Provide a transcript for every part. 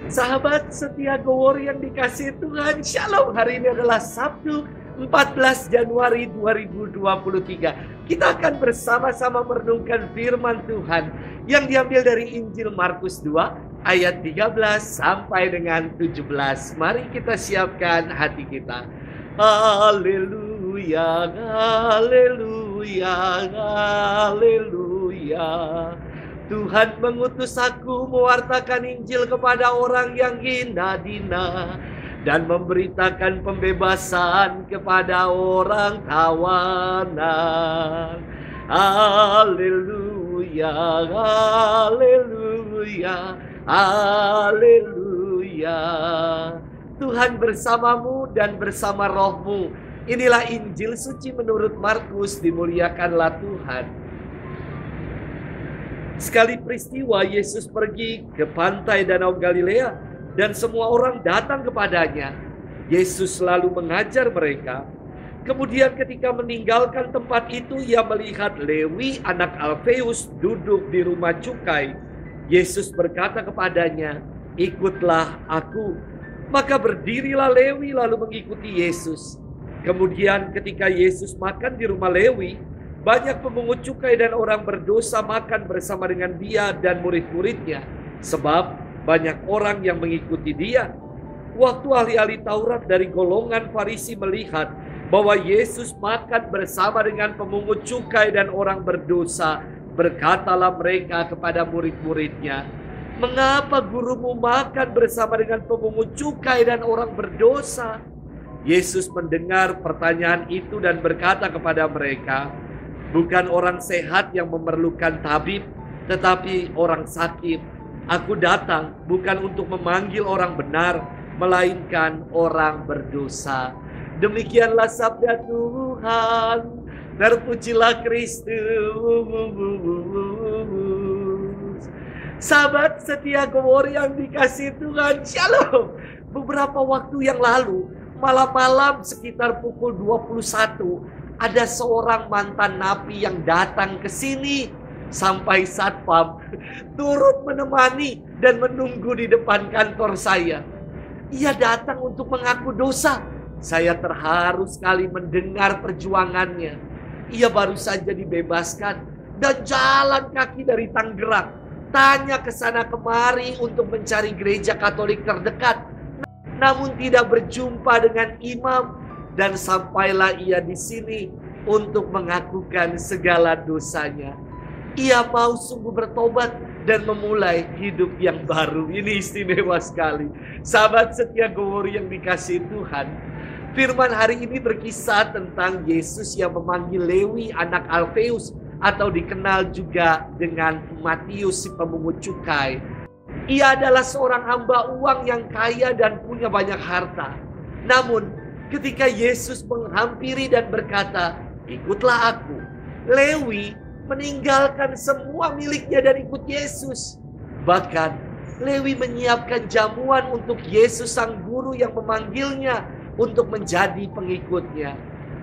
Sahabat setia Gowori yang dikasihi Tuhan, Shalom. Hari ini adalah Sabtu 14 Januari 2023. Kita akan bersama-sama merenungkan firman Tuhan yang diambil dari Injil Markus 2 ayat 13 sampai dengan 17. Mari kita siapkan hati kita. Haleluya, haleluya, haleluya. Tuhan mengutus aku mewartakan Injil kepada orang yang hina dina dan memberitakan pembebasan kepada orang tawanan. Haleluya, haleluya, haleluya. Tuhan bersamamu dan bersama rohmu. Inilah Injil suci menurut Markus, dimuliakanlah Tuhan. Sekali peristiwa Yesus pergi ke pantai Danau Galilea dan semua orang datang kepadanya. Yesus lalu mengajar mereka. Kemudian ketika meninggalkan tempat itu, ia melihat Lewi anak Alfeus duduk di rumah cukai. Yesus berkata kepadanya, "Ikutlah aku." Maka berdirilah Lewi lalu mengikuti Yesus. Kemudian ketika Yesus makan di rumah Lewi, banyak pemungut cukai dan orang berdosa makan bersama dengan dia dan murid-muridnya, sebab banyak orang yang mengikuti dia. Waktu ahli-ahli Taurat dari golongan Farisi melihat bahwa Yesus makan bersama dengan pemungut cukai dan orang berdosa, berkatalah mereka kepada murid-muridnya, "Mengapa gurumu makan bersama dengan pemungut cukai dan orang berdosa?" Yesus mendengar pertanyaan itu dan berkata kepada mereka, "Bukan orang sehat yang memerlukan tabib, tetapi orang sakit. Aku datang bukan untuk memanggil orang benar, melainkan orang berdosa." Demikianlah sabda Tuhan. Terpujilah Kristus. Sahabat setia Gowori yang dikasihi Tuhan, Shalom. Beberapa waktu yang lalu, malam-malam sekitar pukul 21, ada seorang mantan napi yang datang ke sini. Sampai satpam turut menemani dan menunggu di depan kantor saya. Ia datang untuk mengaku dosa. Saya terharu sekali mendengar perjuangannya. Ia baru saja dibebaskan dan jalan kaki dari Tangerang. Tanya ke sana kemari untuk mencari gereja Katolik terdekat. Namun tidak berjumpa dengan imam. Dan sampailah ia di sini untuk mengakukan segala dosanya. Ia mau sungguh bertobat dan memulai hidup yang baru. Ini istimewa sekali. Sahabat setia Gowori yang dikasihi Tuhan, firman hari ini berkisah tentang Yesus yang memanggil Lewi anak Alfeus, atau dikenal juga dengan Matius si pemungut cukai. Ia adalah seorang hamba uang yang kaya dan punya banyak harta. Namun ketika Yesus menghampiri dan berkata, "Ikutlah aku," Lewi meninggalkan semua miliknya dan ikut Yesus. Bahkan Lewi menyiapkan jamuan untuk Yesus sang guru yang memanggilnya untuk menjadi pengikutnya.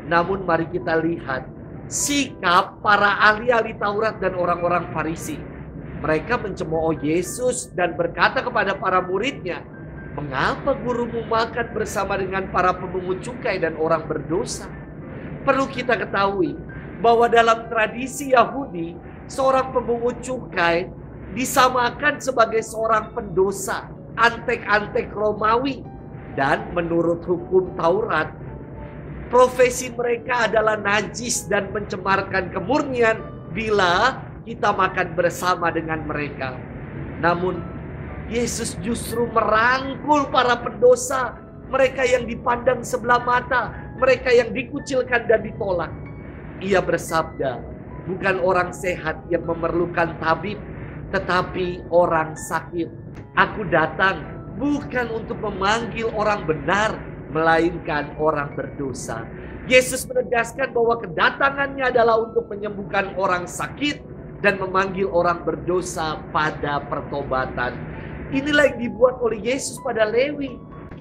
Namun mari kita lihat sikap para ahli-ahli Taurat dan orang-orang Farisi. Mereka mencemooh Yesus dan berkata kepada para muridnya, "Mengapa gurumu makan bersama dengan para pemungut cukai dan orang berdosa?" Perlu kita ketahui bahwa dalam tradisi Yahudi, seorang pemungut cukai disamakan sebagai seorang pendosa, antek-antek Romawi. Dan menurut hukum Taurat, profesi mereka adalah najis dan mencemarkan kemurnian bila kita makan bersama dengan mereka. Namun Yesus justru merangkul para pendosa, mereka yang dipandang sebelah mata, mereka yang dikucilkan dan ditolak. Ia bersabda, "Bukan orang sehat yang memerlukan tabib, tetapi orang sakit. Aku datang bukan untuk memanggil orang benar, melainkan orang berdosa." Yesus menegaskan bahwa kedatangannya adalah untuk menyembuhkan orang sakit dan memanggil orang berdosa pada pertobatan. Inilah yang dibuat oleh Yesus pada Lewi.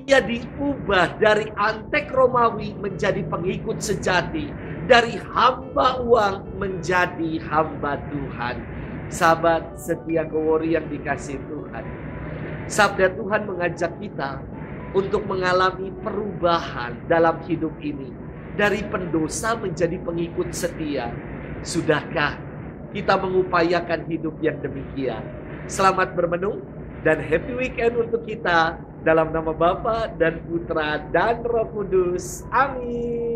Ia diubah dari antek Romawi menjadi pengikut sejati, dari hamba uang menjadi hamba Tuhan. Sahabat setia Gowori yang dikasihi Tuhan, Sabda Tuhan mengajak kita untuk mengalami perubahan dalam hidup ini. Dari pendosa menjadi pengikut setia. Sudahkah kita mengupayakan hidup yang demikian? Selamat bermenung dan happy weekend untuk kita. Dalam nama Bapa dan Putra dan Roh Kudus. Amin.